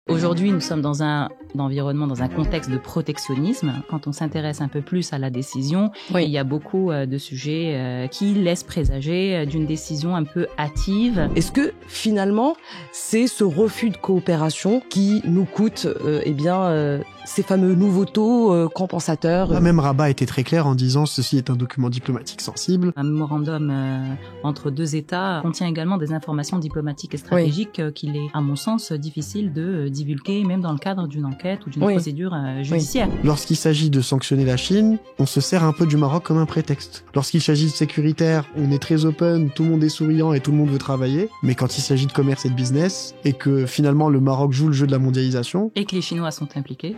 Aujourd'hui, nous sommes dans un environnement, dans un contexte de protectionnisme. Quand on s'intéresse un peu plus à la décision, il y a beaucoup de sujets qui laissent présager d'une décision un peu hâtive. Est-ce que finalement, c'est ce refus de coopération qui nous coûte ces fameux nouveaux taux compensateurs? Même Rabat était très clair en disant ceci est un document diplomatique sensible. Un mémorandum entre deux États contient également des informations diplomatiques et stratégiques qu'il est, à mon sens, difficile de divulguer, même dans le cadre d'une enquête ou d'une procédure judiciaire. Lorsqu'il s'agit de sanctionner la Chine, on se sert un peu du Maroc comme un prétexte. Lorsqu'il s'agit de sécuritaire, on est très open, tout le monde est souriant et tout le monde veut travailler. Mais quand il s'agit de commerce et de business, et que finalement le Maroc joue le jeu de la mondialisation... Et que les Chinois sont impliqués.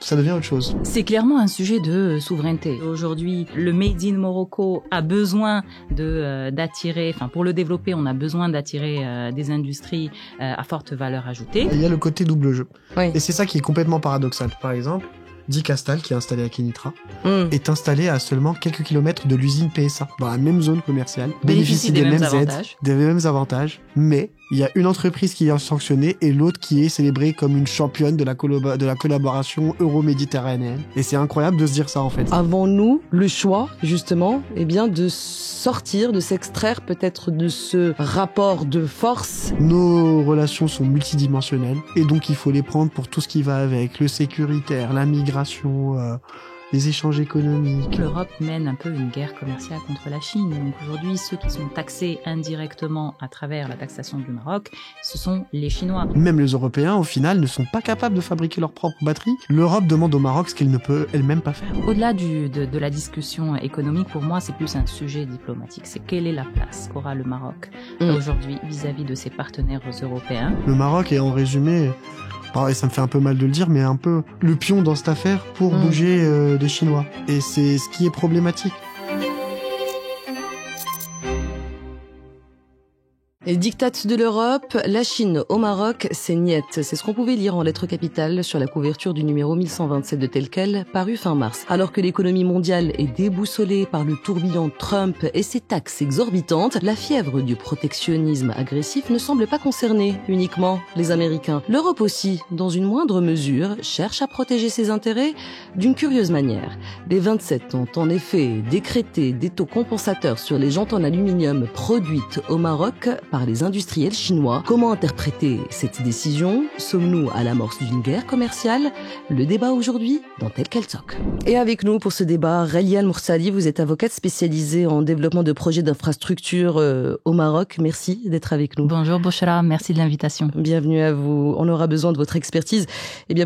Ça devient autre chose. C'est clairement un sujet de souveraineté. Aujourd'hui, le Made in Morocco a besoin d'attirer, pour le développer, on a besoin d'attirer des industries à forte valeur ajoutée. Il y a le côté double jeu. Et c'est ça qui est complètement paradoxal. Par exemple, Dicastal, qui est installé à Kénitra, est installé à seulement quelques kilomètres de l'usine PSA, dans la même zone commerciale, bénéficie des mêmes aides, des mêmes avantages, mais il y a une entreprise qui est sanctionnée et l'autre qui est célébrée comme une championne de la collaboration euro-méditerranéenne. Et c'est incroyable de se dire ça, en fait. Avons-nous le choix, justement, de sortir, de s'extraire peut-être de ce rapport de force? Nos relations sont multidimensionnelles et donc il faut les prendre pour tout ce qui va avec, le sécuritaire, la migration, les échanges économiques. L'Europe mène un peu une guerre commerciale contre la Chine. Donc aujourd'hui, ceux qui sont taxés indirectement à travers la taxation du Maroc, ce sont les Chinois. Même les Européens, au final, ne sont pas capables de fabriquer leurs propres batteries. L'Europe demande au Maroc ce qu'elle ne peut elle-même pas faire. Au-delà de la discussion économique, pour moi, c'est plus un sujet diplomatique. C'est quelle est la place qu'aura le Maroc aujourd'hui vis-à-vis de ses partenaires européens. Le Maroc est en résumé... et ça me fait un peu mal de le dire, mais un peu le pion dans cette affaire pour bouger des Chinois. Et c'est ce qui est problématique. Les diktats de l'Europe, la Chine au Maroc, c'est niet. C'est ce qu'on pouvait lire en lettres capitales sur la couverture du numéro 1127 de Tel Quel, paru fin mars. Alors que l'économie mondiale est déboussolée par le tourbillon Trump et ses taxes exorbitantes, la fièvre du protectionnisme agressif ne semble pas concerner uniquement les Américains. L'Europe aussi, dans une moindre mesure, cherche à protéger ses intérêts d'une curieuse manière. Les 27 ont en effet décrété des taux compensateurs sur les jantes en aluminium produites au Maroc par les industriels chinois. Comment interpréter cette décision? Sommes-nous à l'amorce d'une guerre commerciale? Le débat aujourd'hui dans Tel Quel Talk. Et avec nous pour ce débat, Ralia Moursali, vous êtes avocate spécialisée en développement de projets d'infrastructures au Maroc. Merci d'être avec nous. Bonjour Bouchra, merci de l'invitation. Bienvenue à vous. On aura besoin de votre expertise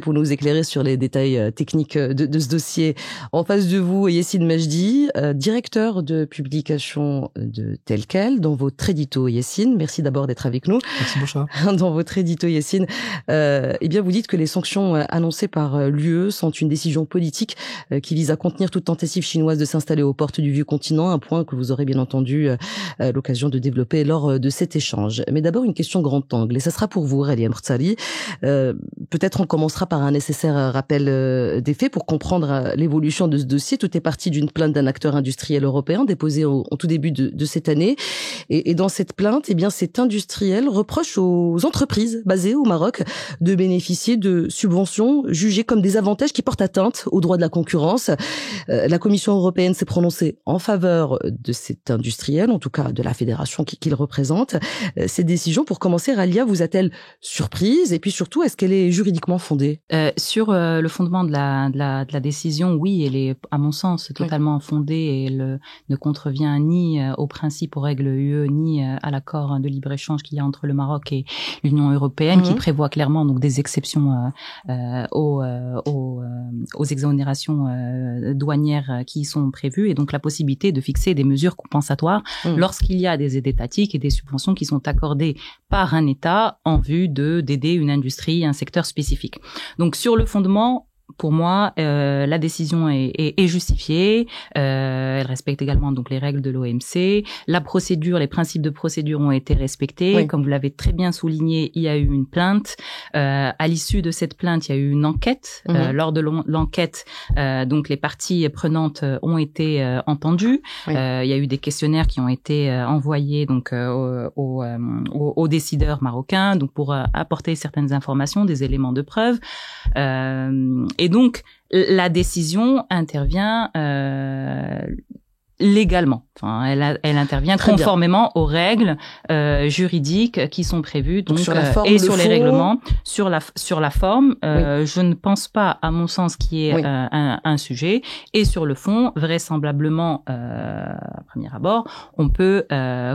pour nous éclairer sur les détails techniques de ce dossier. En face de vous, Yassine Majdi, directeur de publication de Tel Quel, dans votre édito, Yassine. Merci d'abord d'être avec nous. Merci Bouchra. Dans votre édito, Yassine, vous dites que les sanctions annoncées par l'UE sont une décision politique qui vise à contenir toute tentative chinoise de s'installer aux portes du vieux continent, un point que vous aurez bien entendu l'occasion de développer lors de cet échange. Mais d'abord, une question grand angle, et ça sera pour vous, Ralia Moursali. Peut-être on commencera par un nécessaire rappel des faits pour comprendre l'évolution de ce dossier. Tout est parti d'une plainte d'un acteur industriel européen déposée au tout début de cette année. Et dans cette plainte, cet industriel reproche aux entreprises basées au Maroc de bénéficier de subventions jugées comme des avantages qui portent atteinte aux droits de la concurrence. La Commission européenne s'est prononcée en faveur de cet industriel, en tout cas de la fédération qu'il représente. Cette décision, pour commencer, Ralia, vous a-t-elle surprise? Et puis surtout, est-ce qu'elle est juridiquement fondée? Sur le fondement de la décision, oui, elle est, à mon sens, totalement fondée et elle ne contrevient ni aux principes, aux règles UE, ni à l'accord de libre-échange qu'il y a entre le Maroc et l'Union européenne, qui prévoit clairement donc des exceptions aux exonérations douanières qui y sont prévues, et donc la possibilité de fixer des mesures compensatoires lorsqu'il y a des aides étatiques et des subventions qui sont accordées par un État en vue d'aider une industrie, un secteur spécifique. Donc sur le fondement, pour moi, la décision est justifiée. Elle respecte également donc les règles de l'OMC. La procédure, les principes de procédure ont été respectés. Oui. Comme vous l'avez très bien souligné, il y a eu une plainte. À l'issue de cette plainte, il y a eu une enquête. Lors de l'enquête, donc les parties prenantes ont été entendues. Oui. Il y a eu des questionnaires qui ont été envoyés donc aux décideurs marocains, donc pour apporter certaines informations, des éléments de preuve. Et donc, la décision intervient légalement. Enfin, elle intervient conformément aux règles juridiques qui sont prévues donc sur la forme, et sur les règlements. Sur la forme, je ne pense pas, à mon sens, qu'il y ait un sujet. Et sur le fond, vraisemblablement, à premier abord, on peut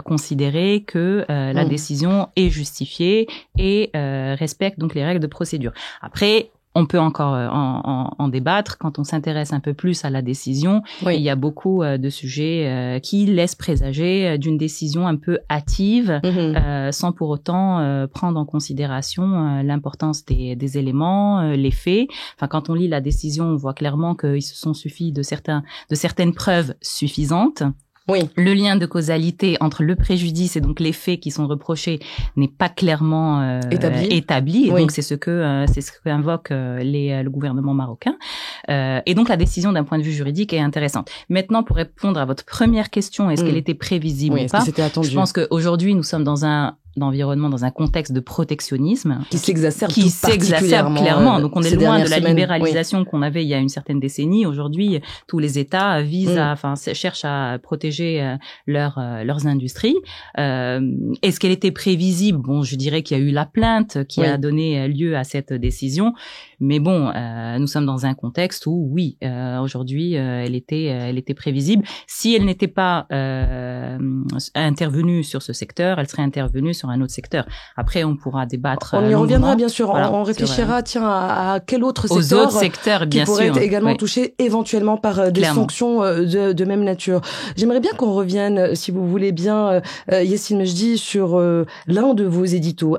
considérer que la décision est justifiée et respecte donc les règles de procédure. Après, on peut encore en débattre. Quand on s'intéresse un peu plus à la décision, il y a beaucoup de sujets qui laissent présager d'une décision un peu hâtive, sans pour autant prendre en considération l'importance des éléments, les faits. Enfin, quand on lit la décision, on voit clairement qu'il se sont suffi de certaines preuves suffisantes. Oui. Le lien de causalité entre le préjudice et donc les faits qui sont reprochés n'est pas clairement établi. Et donc c'est ce que invoque le gouvernement marocain. Et donc la décision d'un point de vue juridique est intéressante. Maintenant, pour répondre à votre première question, est-ce qu'elle était prévisible ou pas ? C'était attendu. Je pense qu'aujourd'hui nous sommes dans un contexte de protectionnisme qui s'exacerbe clairement. Donc on est loin de la libéralisation qu'on avait il y a une certaine décennie. Aujourd'hui, tous les États cherchent à protéger leurs industries. Est-ce qu'elle était prévisible ? Bon, je dirais qu'il y a eu la plainte qui a donné lieu à cette décision. Mais bon, nous sommes dans un contexte où aujourd'hui, elle était prévisible. Si elle n'était pas intervenue sur ce secteur, elle serait intervenue sur un autre secteur. Après, on pourra débattre. On y reviendra bien sûr. Voilà, on réfléchira, à quel autre secteur, aux autres secteurs, bien sûr, qui pourrait être également touché éventuellement par des sanctions de même nature. J'aimerais bien qu'on revienne, si vous voulez bien, Yacine Mejdi, sur l'un de vos éditos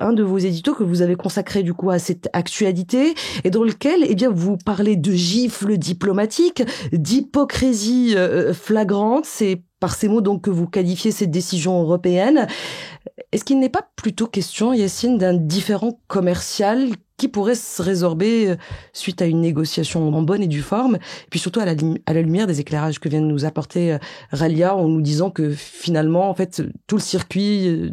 que vous avez consacré du coup à cette actualité et dans lequel, vous parlez de gifles diplomatiques, d'hypocrisie flagrante. C'est par ces mots donc que vous qualifiez cette décision européenne. Est-ce qu'il n'est pas plutôt question, Yacine, d'un différend commercial qui pourrait se résorber suite à une négociation en bonne et due forme, et puis surtout à la lumière des éclairages que vient de nous apporter Ralia, en nous disant que finalement, en fait, tout le circuit,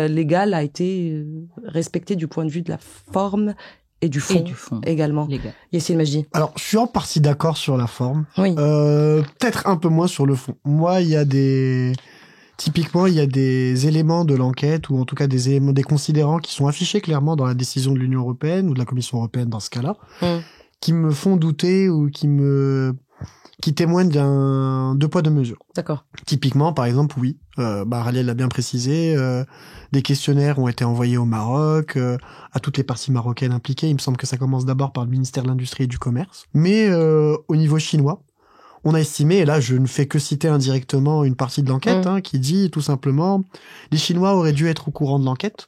légal a été respecté du point de vue de la forme et du fond également. Yacine Mejdi. Alors, je suis en partie d'accord sur la forme. Oui. Peut-être un peu moins sur le fond. Moi, typiquement, il y a des éléments de l'enquête, ou en tout cas des éléments, des considérants qui sont affichés clairement dans la décision de l'Union européenne ou de la Commission européenne dans ce cas-là, qui me font douter ou qui témoignent d'un deux poids deux mesures. D'accord. Typiquement, par exemple, Ralia l'a bien précisé, des questionnaires ont été envoyés au Maroc, à toutes les parties marocaines impliquées. Il me semble que ça commence d'abord par le ministère de l'Industrie et du Commerce. Mais au niveau chinois, on a estimé, et là je ne fais que citer indirectement une partie de l'enquête, qui dit tout simplement les Chinois auraient dû être au courant de l'enquête,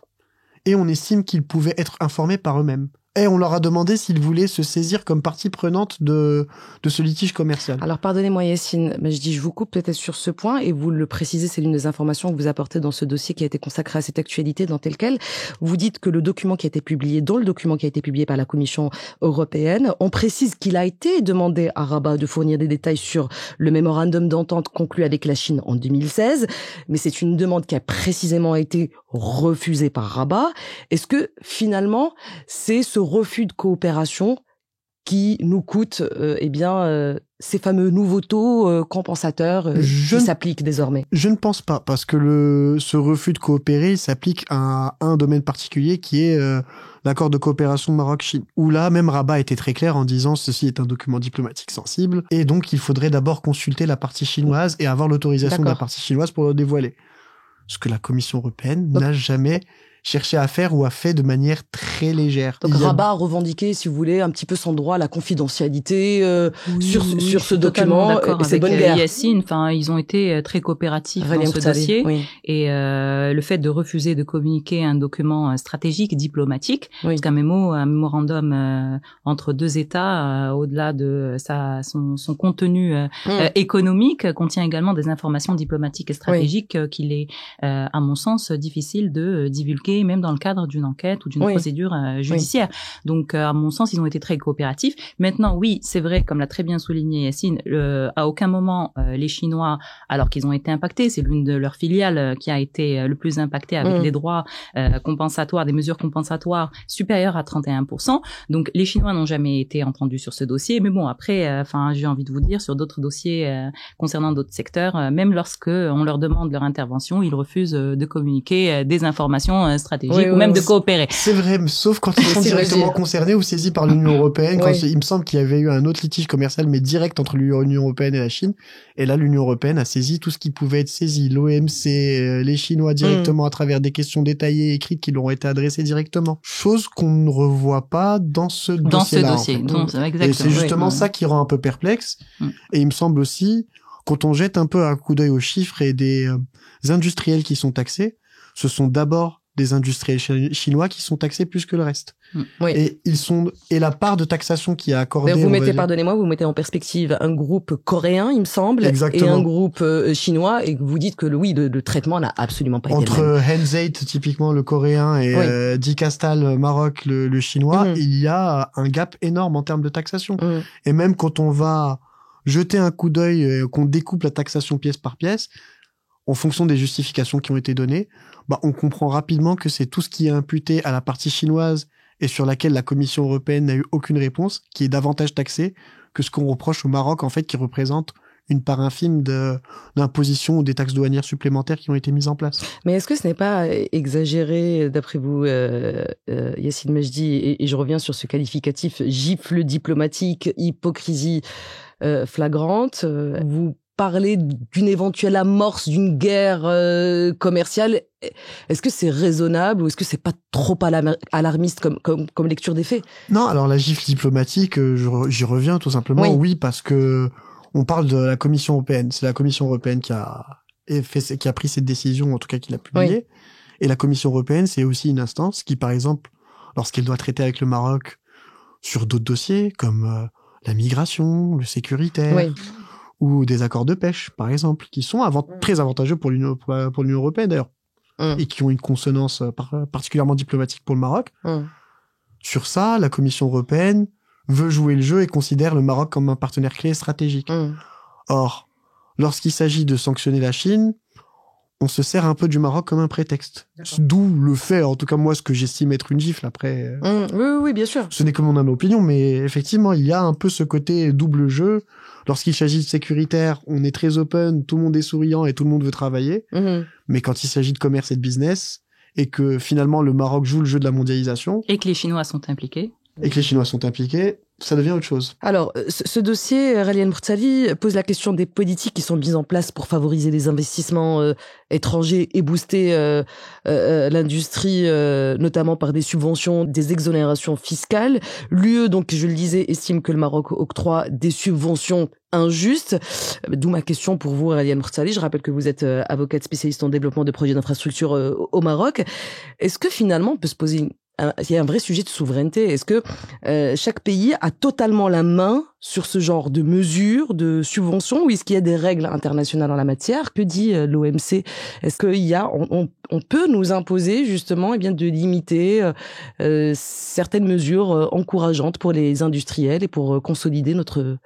et on estime qu'ils pouvaient être informés par eux-mêmes. Et on leur a demandé s'ils voulaient se saisir comme partie prenante de ce litige commercial. Alors pardonnez-moi Yacine, mais je vous coupe peut-être sur ce point, et vous le précisez, c'est l'une des informations que vous apportez dans ce dossier qui a été consacré à cette actualité dans tel quel. Vous dites que le document qui a été publié par la Commission européenne, on précise qu'il a été demandé à Rabat de fournir des détails sur le mémorandum d'entente conclu avec la Chine en 2016, mais c'est une demande qui a précisément été refusée par Rabat. Est-ce que finalement, c'est ce refus de coopération qui nous coûte ces fameux nouveaux taux compensateurs qui s'appliquent désormais? Je ne pense pas, parce que ce refus de coopérer s'applique à un domaine particulier qui est l'accord de coopération Maroc-Chine, où là, même Rabat était très clair en disant ceci est un document diplomatique sensible, et donc il faudrait d'abord consulter la partie chinoise et avoir l'autorisation de la partie chinoise pour le dévoiler. Ce que la Commission européenne n'a jamais cherché à faire ou a fait de manière très légère. Donc Rabat a revendiqué, si vous voulez, un petit peu son droit à la confidentialité sur ce document. D'accord avec Yassine. Enfin, ils ont été très coopératifs dans ce dossier. Oui. Et le fait de refuser de communiquer un document stratégique, diplomatique, parce qu'un mémorandum entre deux États, au-delà de son contenu économique, contient également des informations diplomatiques et stratégiques qu'il est, à mon sens, difficile de divulguer, même dans le cadre d'une enquête ou d'une procédure judiciaire. Donc, à mon sens, ils ont été très coopératifs. Maintenant, oui, c'est vrai, comme l'a très bien souligné Yassine, à aucun moment les Chinois, alors qu'ils ont été impactés, c'est l'une de leurs filiales qui a été le plus impactée avec des droits compensatoires, des mesures compensatoires supérieures à 31%. Donc, les Chinois n'ont jamais été entendus sur ce dossier. Mais bon, après, j'ai envie de vous dire, sur d'autres dossiers concernant d'autres secteurs, même lorsque on leur demande leur intervention, ils refusent de communiquer des informations stratégiques ou même de coopérer. C'est vrai, sauf quand ils sont directement concernés ou saisis par l'Union européenne. Quand il me semble qu'il y avait eu un autre litige commercial, mais direct entre l'Union européenne et la Chine. Et là, l'Union européenne a saisi tout ce qui pouvait être saisi. L'OMC, les Chinois directement à travers des questions détaillées écrites qui leur ont été adressées directement. Chose qu'on ne revoit pas dans ce dossier-là. Exactement. Et c'est justement ça qui rend un peu perplexe. Et il me semble aussi, quand on jette un peu un coup d'œil aux chiffres et des industriels qui sont taxés, ce sont d'abord des industriels chinois qui sont taxés plus que le reste. Et la part de taxation qui est accordée... Vous mettez en perspective un groupe coréen, il me semble, exactement, et un groupe chinois, et vous dites que le traitement n'a absolument pas été entre le même. Henzeit, typiquement le coréen, et Dicastal, Maroc, le chinois, il y a un gap énorme en termes de taxation. Et même quand on va jeter un coup d'œil, qu'on découpe la taxation pièce par pièce, en fonction des justifications qui ont été données, on comprend rapidement que c'est tout ce qui est imputé à la partie chinoise et sur laquelle la Commission européenne n'a eu aucune réponse, qui est davantage taxé que ce qu'on reproche au Maroc, en fait, qui représente une part infime d'imposition ou des taxes douanières supplémentaires qui ont été mises en place. Mais est-ce que ce n'est pas exagéré, d'après vous, Yassine Mejdi, et je reviens sur ce qualificatif gifle diplomatique, hypocrisie flagrante, vous parler d'une éventuelle amorce d'une guerre commerciale, est-ce que c'est raisonnable ou est-ce que c'est pas trop alarmiste comme lecture des faits? Non, alors la gifle diplomatique, j'y reviens tout simplement, oui, parce que on parle de la Commission européenne. C'est la Commission européenne qui a pris cette décision, en tout cas qui l'a publiée. Et la Commission européenne, c'est aussi une instance qui, par exemple, lorsqu'elle doit traiter avec le Maroc sur d'autres dossiers comme la migration, le sécuritaire, ou des accords de pêche, par exemple, qui sont très avantageux pour l'Union européenne, d'ailleurs, et qui ont une consonance particulièrement diplomatique pour le Maroc. Sur ça, la Commission européenne veut jouer le jeu et considère le Maroc comme un partenaire clé stratégique. Or, lorsqu'il s'agit de sanctionner la Chine, on se sert un peu du Maroc comme un prétexte. D'où le fait, en tout cas moi, ce que j'estime être une gifle après. Oui, bien sûr. Ce n'est que mon humble opinion, mais effectivement, il y a un peu ce côté double jeu. Lorsqu'il s'agit de sécuritaire, on est très open, tout le monde est souriant et tout le monde veut travailler. Mais quand il s'agit de commerce et de business, et que finalement le Maroc joue le jeu de la mondialisation... Et que les Chinois sont impliqués. Ça devient autre chose. Alors, ce dossier, Ralia El-Murtsali, pose la question des politiques qui sont mises en place pour favoriser les investissements étrangers et booster l'industrie, notamment par des subventions, des exonérations fiscales. L'UE, donc, je le disais, estime que le Maroc octroie des subventions injustes. D'où ma question pour vous, Ralia El-Murtsali. Je rappelle que vous êtes avocate spécialiste en développement de projets d'infrastructure au Maroc. Est-ce que finalement, on peut se poser il y a un vrai sujet de souveraineté. Est-ce que chaque pays a totalement la main sur ce genre de mesures, de subventions, ou est-ce qu'il y a des règles internationales en la matière? Que dit l'OMC? Est-ce qu'il y a, on peut nous imposer justement, de limiter certaines mesures encourageantes pour les industriels et pour consolider notre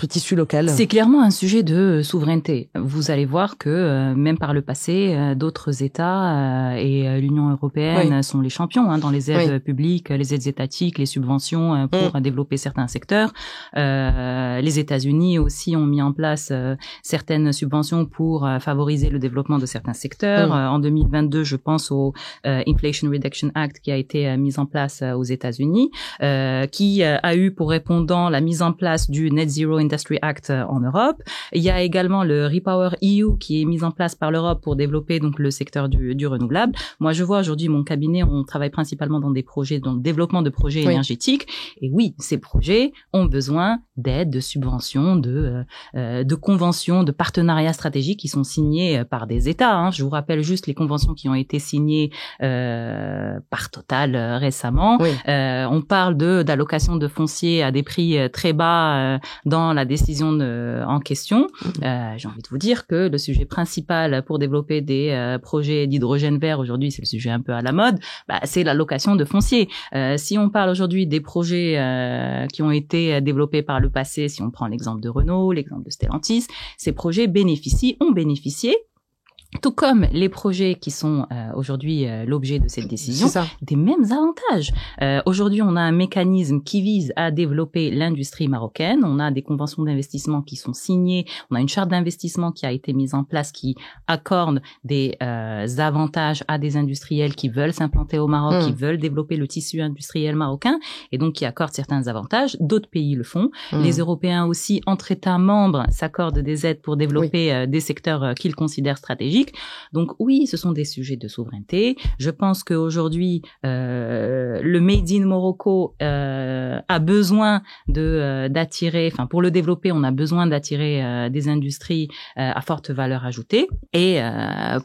tissu local? C'est clairement un sujet de souveraineté. Vous allez voir que même par le passé, d'autres États et l'Union européenne sont les champions dans les aides publiques, les aides étatiques, les subventions pour développer certains secteurs. Les États-Unis aussi ont mis en place certaines subventions pour favoriser le développement de certains secteurs. En 2022, je pense au Inflation Reduction Act qui a été mis en place aux États-Unis, qui a eu pour répondant la mise en place du Net Zero Zero Industry Act en Europe. Il y a également le Repower EU qui est mis en place par l'Europe pour développer donc le secteur du renouvelable. Moi, je vois aujourd'hui mon cabinet, on travaille principalement dans des projets, dans le développement de projets énergétiques. Et oui, ces projets ont besoin d'aide, de subventions, de conventions, de partenariats stratégiques qui sont signés par des États. Hein. Je vous rappelle juste les conventions qui ont été signées par Total récemment. On parle d'allocation de foncier à des prix très bas dans la décision en question. J'ai envie de vous dire que le sujet principal pour développer des projets d'hydrogène vert aujourd'hui, c'est le sujet un peu à la mode, c'est l'allocation de foncier. Si on parle aujourd'hui des projets qui ont été développés par le passé, si on prend l'exemple de Renault, l'exemple de Stellantis, ces projets ont bénéficié, tout comme les projets qui sont aujourd'hui l'objet de cette décision, des mêmes avantages. Aujourd'hui, on a un mécanisme qui vise à développer l'industrie marocaine. On a des conventions d'investissement qui sont signées. On a une charte d'investissement qui a été mise en place qui accorde des avantages à des industriels qui veulent s'implanter au Maroc, qui veulent développer le tissu industriel marocain, et donc qui accorde certains avantages. D'autres pays le font. Les Européens aussi, entre États membres, s'accordent des aides pour développer des secteurs qu'ils considèrent stratégiques. Donc oui, ce sont des sujets de souveraineté. Je pense qu'aujourd'hui, le Made in Morocco a besoin d'attirer, enfin pour le développer, on a besoin d'attirer des industries à forte valeur ajoutée. Et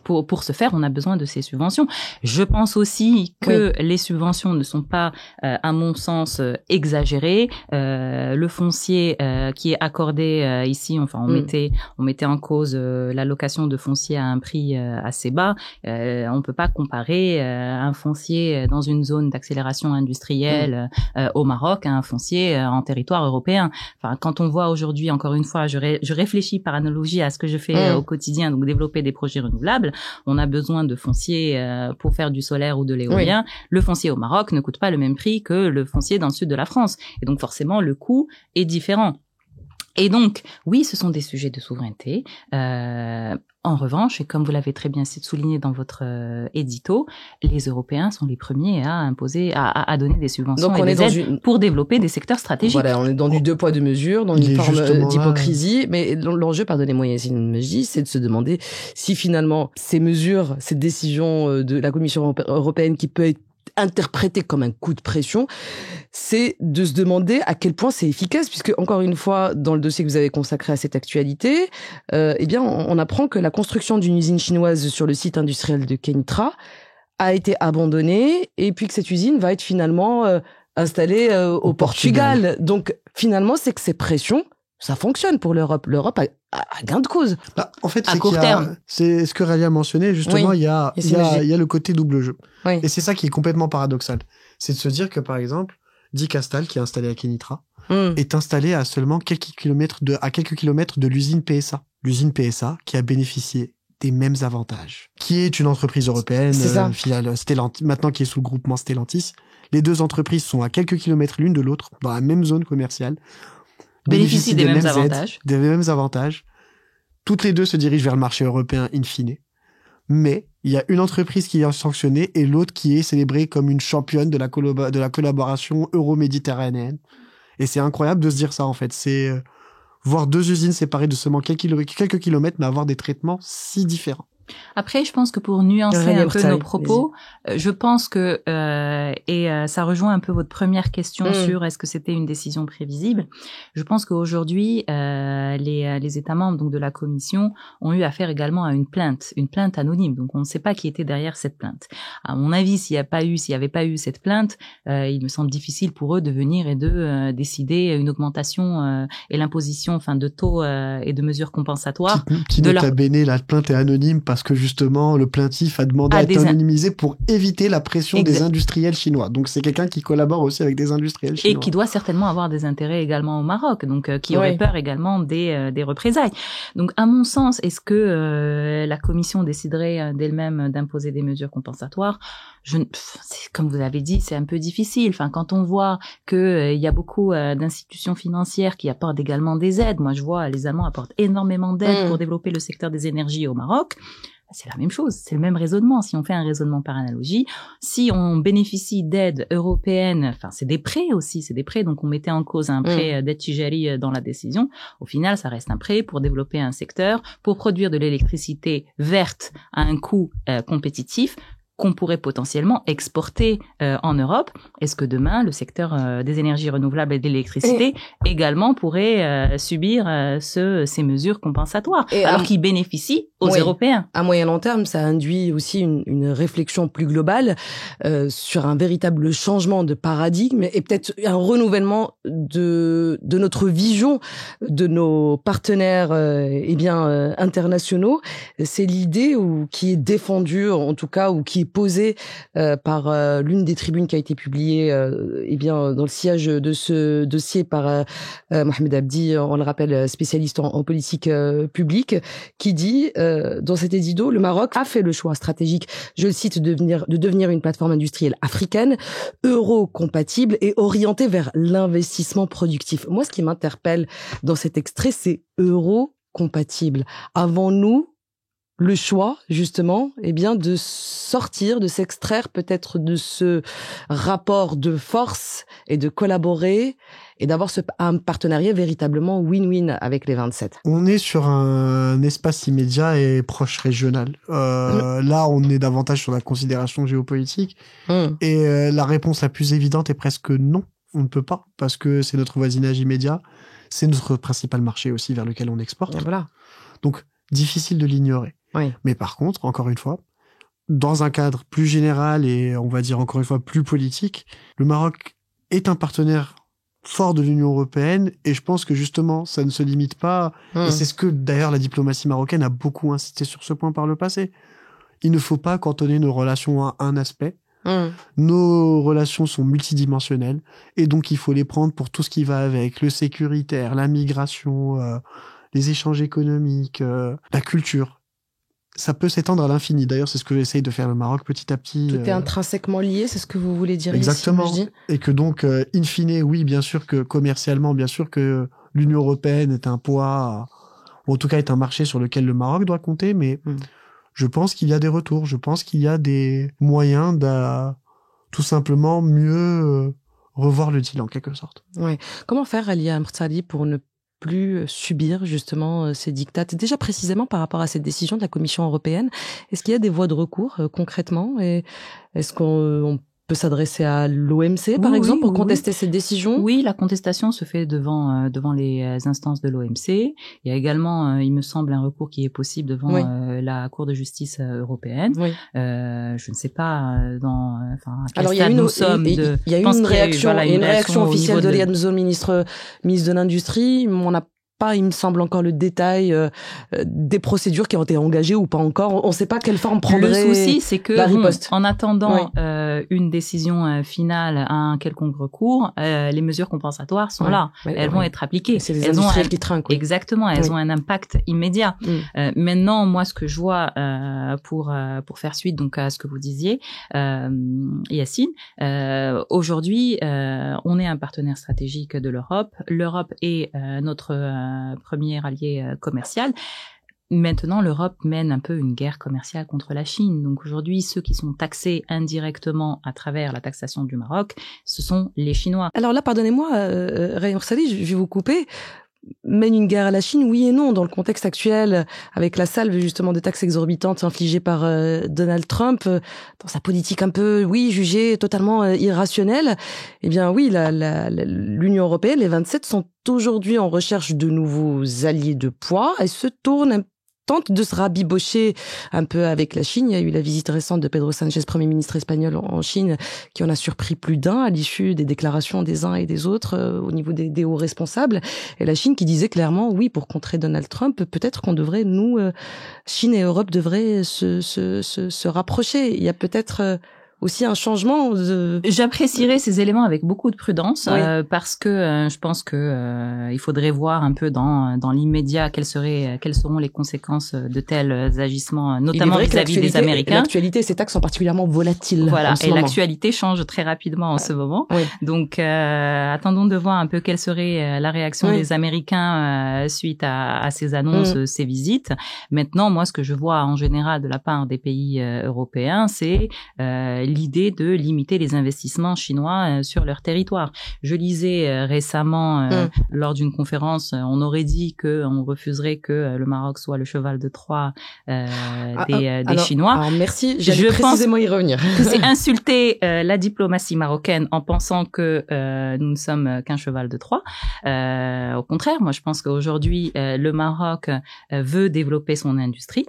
pour ce faire, on a besoin de ces subventions. Je pense aussi que les subventions ne sont pas, à mon sens, exagérées. Le foncier qui est accordé ici, enfin on mettait en cause l'allocation de foncier à un prix assez bas. On peut pas comparer un foncier dans une zone d'accélération industrielle au Maroc à un foncier en territoire européen. Enfin, quand on voit aujourd'hui, encore une fois, je réfléchis par analogie à ce que je fais au quotidien, donc développer des projets renouvelables. On a besoin de foncier pour faire du solaire ou de l'éolien. Le foncier au Maroc ne coûte pas le même prix que le foncier dans le sud de la France. Et donc forcément, le coût est différent. Et donc, oui, ce sont des sujets de souveraineté. En revanche, et comme vous l'avez très bien souligné dans votre édito, les Européens sont les premiers à imposer, à donner des subventions donc et des aides pour développer des secteurs stratégiques. Voilà, on est dans du deux poids deux mesures, dans une forme d'hypocrisie. Mais l'enjeu, pardonnez-moi Yacine Mejdi, c'est de se demander si finalement ces mesures, cette décision de la Commission européenne qui peut être interprété comme un coup de pression, c'est de se demander à quel point c'est efficace, puisque encore une fois, dans le dossier que vous avez consacré à cette actualité, eh bien, on apprend que la construction d'une usine chinoise sur le site industriel de Kenitra a été abandonnée, et puis que cette usine va être finalement installée au Portugal. Donc, finalement, c'est que ces pressions, ça fonctionne pour l'Europe. L'Europe a gain de cause. En fait, à court terme. C'est ce que Ralia a mentionné, justement, il y a le côté double jeu. Et c'est ça qui est complètement paradoxal. C'est de se dire que, par exemple, Dick Astal, qui est installé à Kenitra, est installé à seulement quelques kilomètres de l'usine PSA. L'usine PSA qui a bénéficié des mêmes avantages. Qui est une entreprise européenne, filiale Stellantis, maintenant qui est sous le groupement Stellantis. Les deux entreprises sont à quelques kilomètres l'une de l'autre, dans la même zone commerciale. Bénéficient des mêmes avantages. Des mêmes avantages. Toutes les deux se dirigent vers le marché européen in fine. Mais il y a une entreprise qui est sanctionnée et l'autre qui est célébrée comme une championne de la collaboration euro-méditerranéenne. Et c'est incroyable de se dire ça, en fait. C'est voir deux usines séparées de seulement quelques kilomètres, mais avoir des traitements si différents. Après, je pense que pour nuancer un peu nos propos, je pense que ça rejoint un peu votre première question sur est-ce que c'était une décision prévisible. Je pense qu'aujourd'hui, les États membres donc de la Commission ont eu affaire également à une plainte anonyme. Donc on ne sait pas qui était derrière cette plainte. À mon avis, s'il n'y avait pas eu cette plainte, il me semble difficile pour eux de venir et de décider une augmentation et l'imposition, enfin, de taux et de mesures compensatoires. Nota bene, la plainte est anonyme parce que justement le plaintif a demandé à être anonymisé pour éviter la pression des industriels chinois. Donc c'est quelqu'un qui collabore aussi avec des industriels chinois. Et qui doit certainement avoir des intérêts également au Maroc, donc qui aurait peur également des représailles. Donc à mon sens, est-ce que la Commission déciderait d'elle-même d'imposer des mesures compensatoires ? Comme vous l'avez dit, c'est un peu difficile. Enfin, quand on voit que il y a beaucoup d'institutions financières qui apportent également des aides. Moi, je vois les Allemands apportent énormément d'aides pour développer le secteur des énergies au Maroc. C'est la même chose, c'est le même raisonnement. Si on fait un raisonnement par analogie, si on bénéficie d'aides européennes, enfin c'est des prêts aussi, c'est des prêts, donc on mettait en cause un prêt d'aide Tijari dans la décision. Au final, ça reste un prêt pour développer un secteur, pour produire de l'électricité verte à un coût compétitif, qu'on pourrait potentiellement exporter en Europe. Est-ce que demain, le secteur des énergies renouvelables et de l'électricité également pourrait subir ces mesures compensatoires, alors qu'ils bénéficient aux Européens? À moyen long terme, ça induit aussi une réflexion plus globale sur un véritable changement de paradigme et peut-être un renouvellement de notre vision de nos partenaires internationaux. C'est l'idée qui est défendue, en tout cas, ou qui est posée par l'une des tribunes qui a été publiée dans le sillage de ce dossier par Mohamed Abdi, on le rappelle, spécialiste en politique publique, qui dit dans cet édito, le Maroc a fait le choix stratégique, je le cite, de devenir une plateforme industrielle africaine, euro-compatible et orientée vers l'investissement productif. Moi, ce qui m'interpelle dans cet extrait, c'est euro-compatible. Avons-nous le choix, justement, de sortir, de s'extraire peut-être de ce rapport de force et de collaborer et d'avoir un partenariat véritablement win-win avec les 27. On est sur un espace immédiat et proche régional. Là, on est davantage sur la considération géopolitique. Et la réponse la plus évidente est presque non. On ne peut pas, parce que c'est notre voisinage immédiat. C'est notre principal marché aussi vers lequel on exporte. Et voilà. Donc, difficile de l'ignorer. Oui. Mais par contre, encore une fois, dans un cadre plus général et on va dire encore une fois plus politique, le Maroc est un partenaire fort de l'Union européenne et je pense que justement ça ne se limite pas et c'est ce que d'ailleurs la diplomatie marocaine a beaucoup insisté sur ce point par le passé. Il ne faut pas cantonner nos relations à un aspect. Nos relations sont multidimensionnelles et donc il faut les prendre pour tout ce qui va avec, le sécuritaire, la migration, les échanges économiques, la culture. Ça peut s'étendre à l'infini. D'ailleurs, c'est ce que essaye de faire le Maroc petit à petit. Tout est intrinsèquement lié, c'est ce que vous voulez dire exactement. Ici, je dis. Et que donc, in fine, oui, bien sûr que commercialement, bien sûr que l'Union européenne est un poids, ou en tout cas est un marché sur lequel le Maroc doit compter, mais je pense qu'il y a des retours. Je pense qu'il y a des moyens de tout simplement mieux revoir le deal en quelque sorte. Ouais. Comment faire, Alia Mrtsali, pour ne plus subir justement ces dictates, déjà précisément par rapport à cette décision de la Commission européenne? Est-ce qu'il y a des voies de recours concrètement et est-ce qu'on peut s'adresser à l'OMC par exemple pour contester cette décision? Oui, la contestation se fait devant les instances de l'OMC. Il y a également, il me semble, un recours qui est possible devant la Cour de justice européenne. Je ne sais pas à quel stade nous sommes. Il y a eu une réaction officielle de Liam Zone, ministre de l'Industrie. On n'a pas, il me semble, encore le détail des procédures qui ont été engagées ou pas encore. On ne sait pas quelle forme prendrait le souci, c'est que la riposte. En attendant une décision finale à un quelconque recours, les mesures compensatoires sont là. Elles vont être appliquées. C'est les industriels qui trinquent. Exactement, elles ont un impact immédiat. Maintenant, moi, ce que je vois pour faire suite donc à ce que vous disiez, Yacine, aujourd'hui, on est un partenaire stratégique de l'Europe. L'Europe est notre premier allié commercial. Maintenant, l'Europe mène un peu une guerre commerciale contre la Chine. Donc aujourd'hui, ceux qui sont taxés indirectement à travers la taxation du Maroc, ce sont les Chinois. Alors là, pardonnez-moi, Raya Mrtsali, je vais vous couper. Mène une guerre à la Chine, oui et non, dans le contexte actuel, avec la salve justement de taxes exorbitantes infligées par Donald Trump, dans sa politique un peu, jugée totalement irrationnelle. Eh bien oui, l'Union européenne, les 27 sont aujourd'hui en recherche de nouveaux alliés de poids et tente de se rabibocher un peu avec la Chine. Il y a eu la visite récente de Pedro Sánchez, Premier ministre espagnol en Chine, qui en a surpris plus d'un à l'issue des déclarations des uns et des autres au niveau des hauts responsables. Et la Chine qui disait clairement, oui, pour contrer Donald Trump, peut-être qu'on devrait, nous, Chine et Europe devraient se rapprocher. Il y a peut-être aussi un changement J'apprécierais ces éléments avec beaucoup de prudence, parce que je pense que il faudrait voir un peu dans l'immédiat quelles seront les conséquences de tels agissements, notamment vis-à-vis des Américains. L'actualité, ces taxes sont particulièrement volatiles. Voilà, et l'actualité change très rapidement en ce moment. Donc, attendons de voir un peu quelle serait la réaction des Américains suite à ces annonces, ces visites. Maintenant, moi, ce que je vois en général de la part des pays européens, c'est l'idée de limiter les investissements chinois sur leur territoire. Je lisais récemment lors d'une conférence, on aurait dit qu'on refuserait que le Maroc soit le cheval de Troie des Chinois. Alors merci, j'allais précisément y revenir. C'est insulter la diplomatie marocaine en pensant que nous ne sommes qu'un cheval de Troie. Au contraire, moi je pense qu'aujourd'hui le Maroc veut développer son industrie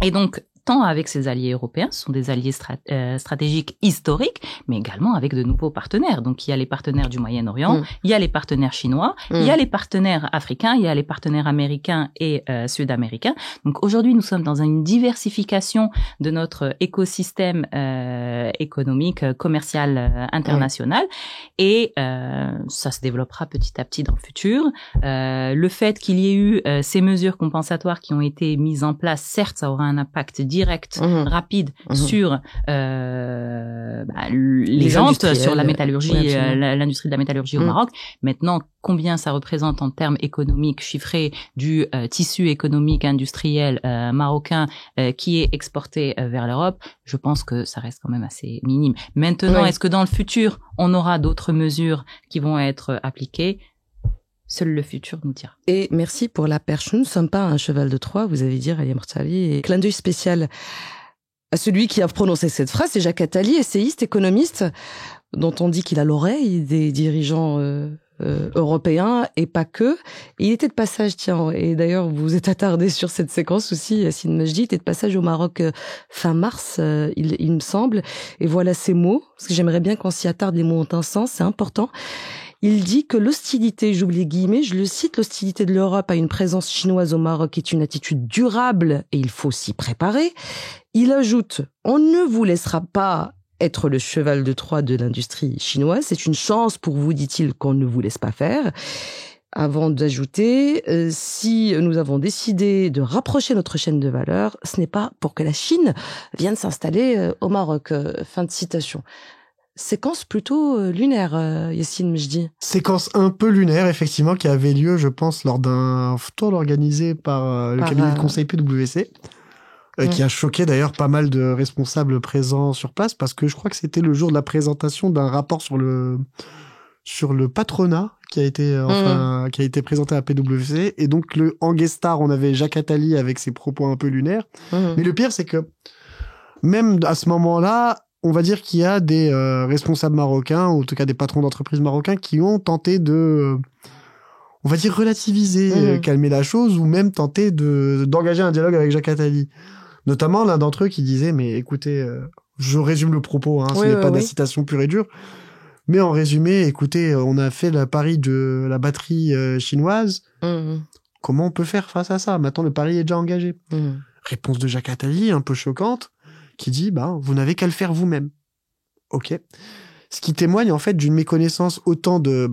et donc tant avec ses alliés européens, ce sont des alliés stratégiques historiques, mais également avec de nouveaux partenaires. Donc, il y a les partenaires du Moyen-Orient, il y a les partenaires chinois, il y a les partenaires africains, il y a les partenaires américains et sud-américains. Donc, aujourd'hui, nous sommes dans une diversification de notre écosystème économique, commercial, international. Et ça se développera petit à petit dans le futur. Le fait qu'il y ait eu ces mesures compensatoires qui ont été mises en place, certes, ça aura un impact direct, rapide sur les ventes, sur la métallurgie, l'industrie de la métallurgie au Maroc. Maintenant, combien ça représente en termes économiques chiffrés du tissu économique industriel marocain qui est exporté vers l'Europe, je pense que ça reste quand même assez minime. Maintenant, est-ce que dans le futur, on aura d'autres mesures qui vont être appliquées? Seul le futur nous dira. Et merci pour la perche. Nous ne sommes pas un cheval de Troie, vous avez dit, Ali Mortali. Et clin d'œil spécial à celui qui a prononcé cette phrase, c'est Jacques Attali, essayiste, économiste, dont on dit qu'il a l'oreille des dirigeants européens et pas que. Et il était de passage, tiens, et d'ailleurs vous vous êtes attardé sur cette séquence aussi, Yassine Majdi, était de passage au Maroc fin mars, il me semble. Et voilà ces mots, parce que j'aimerais bien qu'on s'y attarde, les mots ont un sens, c'est important. Il dit que l'hostilité, j'ouvre les guillemets, je le cite, l'hostilité de l'Europe à une présence chinoise au Maroc est une attitude durable et il faut s'y préparer. Il ajoute, on ne vous laissera pas être le cheval de Troie de l'industrie chinoise. C'est une chance pour vous, dit-il, qu'on ne vous laisse pas faire. Avant d'ajouter, si nous avons décidé de rapprocher notre chaîne de valeur, ce n'est pas pour que la Chine vienne s'installer au Maroc. Fin de citation. Séquence plutôt lunaire, Yassine Majdi. Séquence un peu lunaire, effectivement, qui avait lieu, je pense, lors d'un tour organisé par le cabinet de conseil PwC, qui a choqué d'ailleurs pas mal de responsables présents sur place, parce que je crois que c'était le jour de la présentation d'un rapport sur le patronat qui a été présenté à PwC. Et donc, en guest star, on avait Jacques Attali avec ses propos un peu lunaires. Mais le pire, c'est que même à ce moment-là, on va dire qu'il y a des responsables marocains, ou en tout cas des patrons d'entreprises marocains, qui ont tenté de, on va dire, relativiser, calmer la chose, ou même tenter d'engager un dialogue avec Jacques Attali. Notamment l'un d'entre eux qui disait, mais écoutez, je résume le propos, ce n'est pas de la citation pure et dure, mais en résumé, écoutez, on a fait le pari de la batterie chinoise, comment on peut faire face à ça? Maintenant, le pari est déjà engagé. Réponse de Jacques Attali, un peu choquante, qui dit, vous n'avez qu'à le faire vous-même. Ok. Ce qui témoigne, en fait, d'une méconnaissance autant de,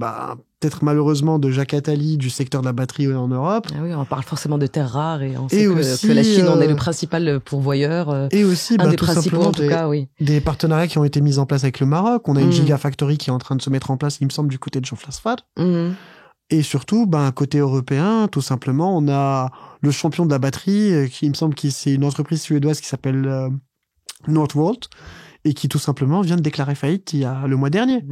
peut-être malheureusement, de Jacques Attali, du secteur de la batterie en Europe. Ah oui, on parle forcément de terres rares et on sait que la Chine en est le principal pourvoyeur. Et aussi, un des principaux, en tout cas, oui. Des partenariats qui ont été mis en place avec le Maroc. On a une gigafactory qui est en train de se mettre en place, il me semble, du côté de Jean Flasfad. Et surtout, côté européen, tout simplement, on a le champion de la batterie, qui, il me semble, c'est une entreprise suédoise qui s'appelle Northvolt, et qui tout simplement vient de déclarer faillite le mois dernier,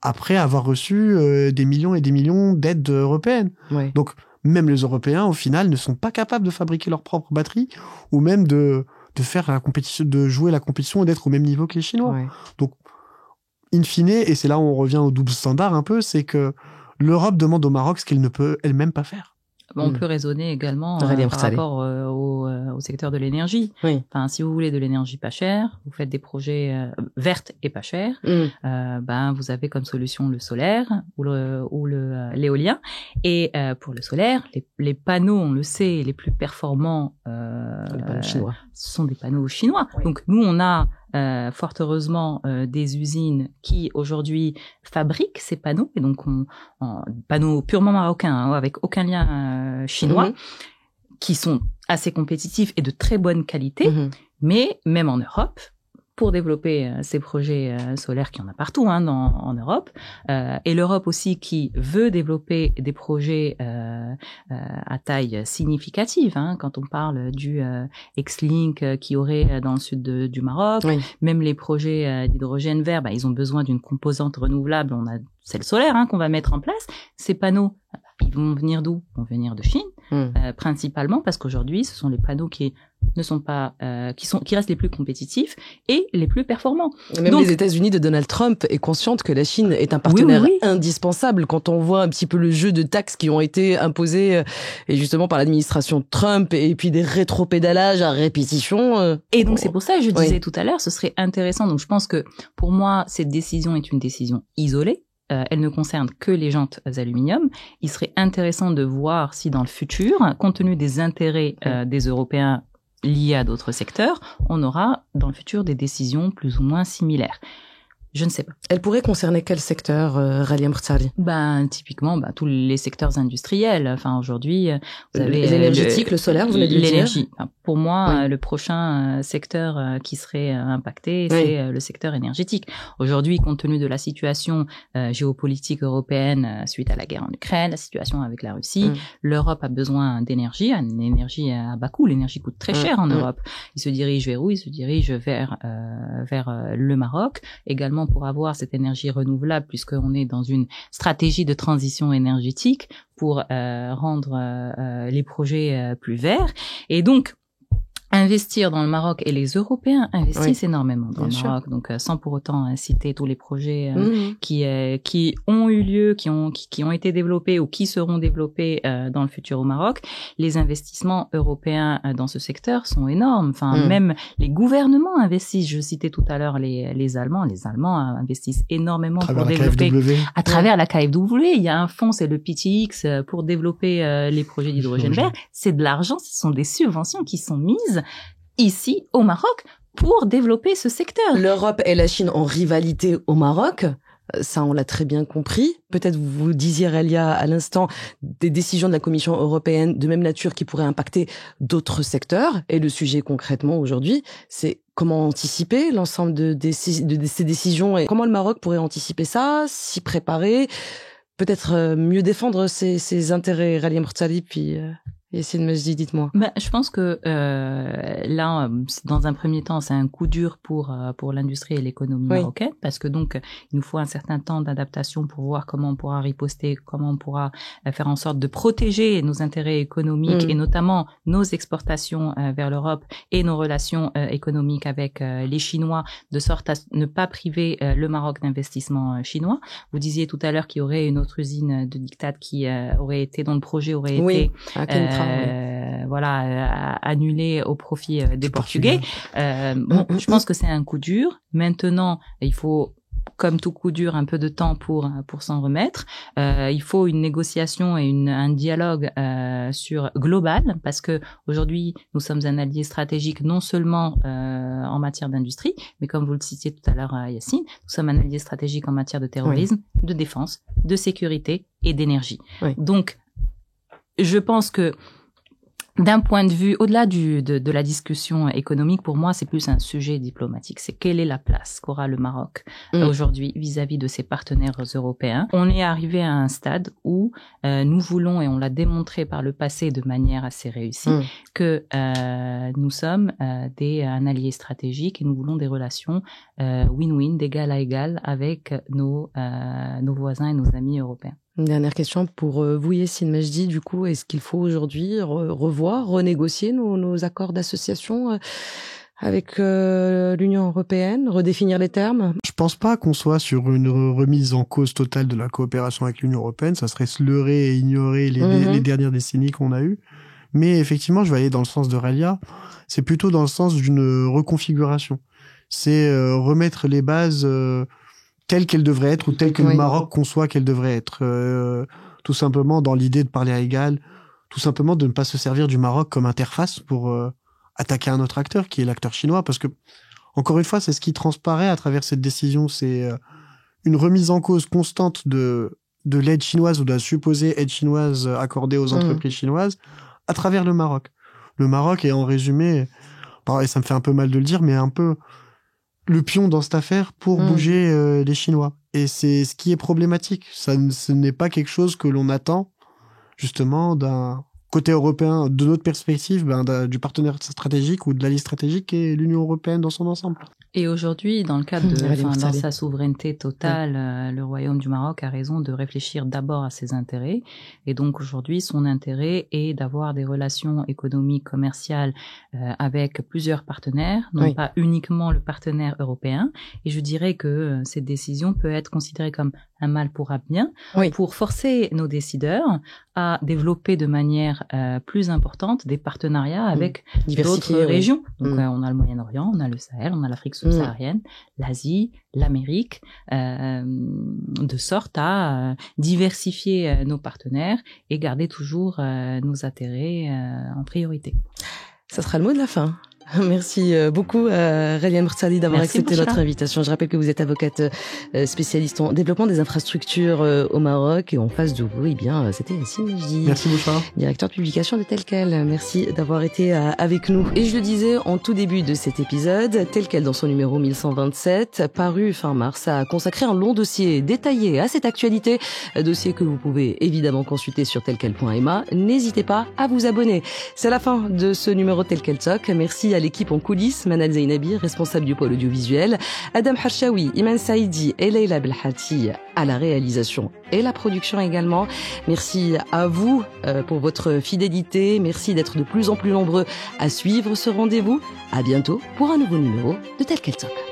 après avoir reçu des millions et des millions d'aides européennes. Donc même les Européens au final ne sont pas capables de fabriquer leurs propres batteries, ou même de faire la compétition, de jouer la compétition et d'être au même niveau que les Chinois. Donc in fine, et c'est là où on revient au double standard un peu, c'est que l'Europe demande au Maroc ce qu'elle ne peut elle-même pas faire. On peut raisonner également par rapport au secteur de l'énergie. Enfin, si vous voulez de l'énergie pas chère, vous faites des projets vertes et pas chers. Vous avez comme solution le solaire ou l'éolien. Et pour le solaire, les panneaux, on le sait, les plus performants les panneaux chinois. Ce sont des panneaux chinois. Donc nous, on a fort heureusement des usines qui aujourd'hui fabriquent ces panneaux, et donc panneaux purement marocains, avec aucun lien chinois, qui sont assez compétitifs et de très bonne qualité, mais même en Europe, pour développer ces projets solaires, qu'il y en a partout en Europe, et l'Europe aussi qui veut développer des projets à taille significative, quand on parle du X-Link qui aurait dans le sud du Maroc, même les projets d'hydrogène vert, ils ont besoin d'une composante renouvelable, c'est le solaire qu'on va mettre en place. Ces panneaux, ils vont venir d'où? Ils vont venir de Chine, principalement parce qu'aujourd'hui, ce sont les panneaux qui ne sont pas, qui restent les plus compétitifs et les plus performants. Même les États-Unis de Donald Trump est consciente que la Chine est un partenaire indispensable quand on voit un petit peu le jeu de taxes qui ont été imposés et justement par l'administration Trump et puis des rétropédalages à répétition. Et donc c'est pour ça que je disais tout à l'heure, ce serait intéressant. Donc je pense que pour moi, cette décision est une décision isolée. Elle ne concerne que les jantes aluminium. Il serait intéressant de voir si dans le futur, compte tenu des intérêts des Européens liés à d'autres secteurs, on aura dans le futur des décisions plus ou moins similaires. Je ne sais pas. Elle pourrait concerner quel secteur, Ralia Mrtsari? Typiquement, tous les secteurs industriels. Enfin, aujourd'hui, vous avez l'énergétique, le solaire, vous venez de le dire. L'énergie. Pour moi, le prochain secteur qui serait impacté, c'est le secteur énergétique. Aujourd'hui, compte tenu de la situation géopolitique européenne suite à la guerre en Ukraine, la situation avec la Russie, l'Europe a besoin d'énergie, une énergie à bas coût. L'énergie coûte très cher en Europe. Il se dirige vers où? Il se dirige vers le Maroc, également pour avoir cette énergie renouvelable, puisqu'on est dans une stratégie de transition énergétique pour rendre les projets plus verts. Et donc, investir dans le Maroc, et les Européens investissent énormément dans le Maroc, donc sans pour autant citer tous les projets qui ont eu lieu, qui ont été développés ou qui seront développés dans le futur au Maroc. Les investissements européens dans ce secteur sont énormes. Enfin, même les gouvernements investissent. Je citais tout à l'heure les Allemands. Les Allemands investissent énormément pour développer à travers la KfW. Il y a un fonds, c'est le PTX, pour développer les projets d'hydrogène vert. C'est de l'argent, ce sont des subventions qui sont mises ici au Maroc pour développer ce secteur. L'Europe et la Chine en rivalité au Maroc, ça on l'a très bien compris. Peut-être vous disiez, Ralia, à l'instant, des décisions de la Commission européenne de même nature qui pourraient impacter d'autres secteurs. Et le sujet concrètement aujourd'hui, c'est comment anticiper l'ensemble de ces décisions et comment le Maroc pourrait anticiper ça, s'y préparer, peut-être mieux défendre ses intérêts. Ralia Mrtsari, puis Yassine Majdi, dites-moi. Je pense que là, dans un premier temps, c'est un coup dur pour l'industrie et l'économie marocaine, parce que donc il nous faut un certain temps d'adaptation pour voir comment on pourra riposter, comment on pourra faire en sorte de protéger nos intérêts économiques et notamment nos exportations vers l'Europe et nos relations économiques avec les Chinois, de sorte à ne pas priver le Maroc d'investissements chinois. Vous disiez tout à l'heure qu'il y aurait une autre usine de Dictat qui aurait été, dont le projet aurait été annulé au profit des Portugais. Je pense que c'est un coup dur. Maintenant, il faut, comme tout coup dur, un peu de temps pour s'en remettre. Il faut une négociation et un dialogue global, parce que aujourd'hui nous sommes un allié stratégique non seulement en matière d'industrie, mais comme vous le citiez tout à l'heure, Yassine, nous sommes un allié stratégique en matière de terrorisme, de défense, de sécurité et d'énergie. Donc, je pense que d'un point de vue, au-delà de la discussion économique, pour moi, c'est plus un sujet diplomatique. C'est quelle est la place qu'aura le Maroc aujourd'hui vis-à-vis de ses partenaires européens. On est arrivé à un stade où nous voulons, et on l'a démontré par le passé de manière assez réussie, que nous sommes un allié stratégique et nous voulons des relations win-win, d'égal à égal avec nos voisins et nos amis européens. Une dernière question pour vous, Yassine Majdi. Du coup, est-ce qu'il faut aujourd'hui renégocier nos accords d'association avec l'Union européenne, redéfinir les termes? Je pense pas qu'on soit sur une remise en cause totale de la coopération avec l'Union européenne. Ça serait se leurrer et ignorer les dernières décennies qu'on a eues. Mais effectivement, je vais aller dans le sens de Ralia. C'est plutôt dans le sens d'une reconfiguration. C'est remettre les bases telle qu'elle devrait être, ou telle que le Maroc conçoit qu'elle devrait être. Tout simplement dans l'idée de parler à égal, tout simplement de ne pas se servir du Maroc comme interface pour attaquer un autre acteur, qui est l'acteur chinois. Parce que, encore une fois, c'est ce qui transparaît à travers cette décision, c'est une remise en cause constante de l'aide chinoise ou de la supposée aide chinoise accordée aux entreprises chinoises à travers le Maroc. Le Maroc est en résumé, et ça me fait un peu mal de le dire, mais un peu le pion dans cette affaire pour bouger les Chinois. Et c'est ce qui est problématique. Ce n'est pas quelque chose que l'on attend, justement, d'un côté européen, de notre perspective, du partenaire stratégique ou de l'allié stratégique qui est l'Union européenne dans son ensemble. Et aujourd'hui, dans le cadre dans sa souveraineté totale, le Royaume du Maroc a raison de réfléchir d'abord à ses intérêts. Et donc aujourd'hui, son intérêt est d'avoir des relations économiques, commerciales avec plusieurs partenaires, non pas uniquement le partenaire européen. Et je dirais que cette décision peut être considérée comme un mal pour un bien, pour forcer nos décideurs à développer de manière plus importante des partenariats avec d'autres régions. Donc on a le Moyen-Orient, on a le Sahel, on a l'Afrique subsaharienne, l'Asie, l'Amérique, de sorte à diversifier nos partenaires et garder toujours nos intérêts en priorité. Ça sera le mot de la fin. Merci beaucoup Ralia Mrtsali d'avoir accepté notre invitation. Je rappelle que vous êtes avocate spécialiste en développement des infrastructures au Maroc et en face de vous, c'était Yacine Mejdi. Merci Bouchra. Directeur de publication de Tel Quel. Merci d'avoir été avec nous. Et je le disais en tout début de cet épisode, Tel Quel dans son numéro 1127, paru fin mars, a consacré un long dossier détaillé à cette actualité, dossier que vous pouvez évidemment consulter sur telquel.ma. N'hésitez pas à vous abonner. C'est la fin de ce numéro Tel Quel Talk. Merci à l'équipe en coulisses, Manal Zainabi, responsable du pôle audiovisuel, Adam Harshawi, Iman Saïdi et Leila Belhati à la réalisation et la production également. Merci à vous pour votre fidélité. Merci d'être de plus en plus nombreux à suivre ce rendez-vous. À bientôt pour un nouveau numéro de Tel Quel Talk.